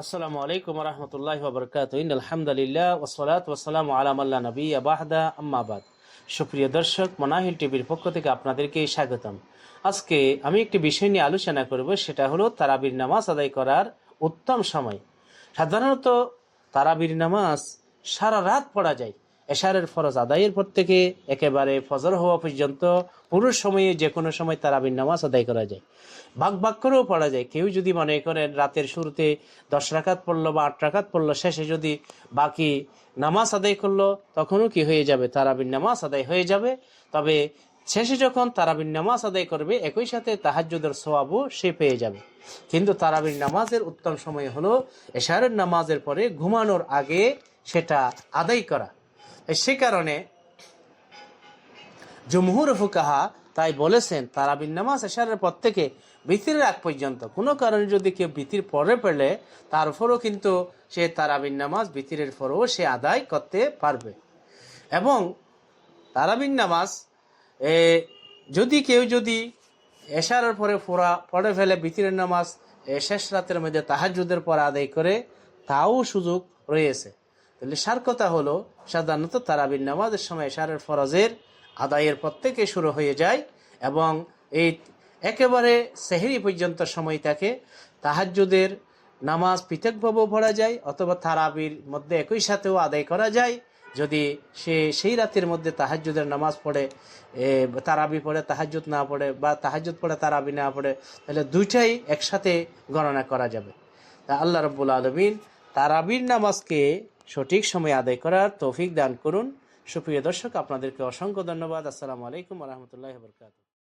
আসসালামু আলাইকুম রহমতুল্লাহ বরকাত। আলহামদুলিল্লাহ ওসলাত ওসালাম আলামাল্লা নবী আবাহদা আম্মাবাদ। সুপ্রিয় দর্শক, মনাহিল টিভির পক্ষ থেকে আপনাদেরকে স্বাগতম। আজকে আমি একটি বিষয় নিয়ে আলোচনা করব, সেটা হলো তারাবির নামাজ আদায় করার উত্তম সময়। সাধারণত তারাবির নামাজ সারা রাত পড়া যায়। এশারের ফরজ আদায়ের পর থেকে একেবারে ফজর হওয়া পর্যন্ত পুরো সময়ে যে কোনো সময় তারাবির নামাজ আদায় করা যায়। ভাগ ভাগ করেও পড়া যায়। কেউ যদি মনে করেন রাতের শুরুতে 10 রাকাত পড়লো বা 8 রাকাত পড়লো, শেষে যদি বাকি নামাজ আদায় করলো, তখনও কি হয়ে যাবে, তারাবির নামাজ আদায় হয়ে যাবে। তবে শেষে যখন তারাবির নামাজ আদায় করবে, একই সাথে তাহাজ্জুদের সওয়াবও সে পেয়ে যাবে। কিন্তু তারাবির নামাজের উত্তম সময় হলো এশারের নামাজের পরে ঘুমানোর আগে সেটা আদায় করা। সে কারণে জমহুর ফুকাহা তাই বলেছেন, তারাবির নামাজ এশারের পর থেকে বিতিরের আগ পর্যন্ত কোনো কারণে যদি কেউ বিতির পরে পেলে, তারপরও কিন্তু সে তারাবির নামাজ বিতিরের পরেও সে আদায় করতে পারবে। এবং তারাবির নামাজ যদি কেউ এশারের পরে পড়ে ফেলে, বিতিরের নামাজ শেষ রাতের মধ্যে তাহাজ্জুদের পর আদায় করে, তাও সুযোগ রয়েছে। তাহলে সার কথা হলো, সাধারণত তারাবির নামাজের সময় এশারের ফরজের আদায়ের পর থেকে শুরু হয়ে যায় এবং এই একেবারে সেহরি পর্যন্ত সময় থাকে। তাহাজ্জুদের নামাজ পৃথকভাবেও পড়া যায়, অথবা তারাবির মধ্যে একই সাথেও আদায় করা যায়। যদি সে সেই রাতের মধ্যে তাহাজ্জুদের নামাজ পড়ে, তারাবি পড়ে তাহাজ্জুদ না পড়ে, বা তাহাজ্জুদ পড়ে তারাবি না পড়ে, তাহলে দুইটাই একসাথে গণনা করা যাবে। তা আল্লাহ রাব্বুল আলামিন তারাবির নামাজকে সঠিক সময়ে আদায় করার তৌফিক দান করুন। সুপ্রিয় দর্শক, আপনাদেরকে অসংখ্য ধন্যবাদ। আসসালামু আলাইকুম ওয়া রাহমাতুল্লাহি ওয়া বারাকাতুহু।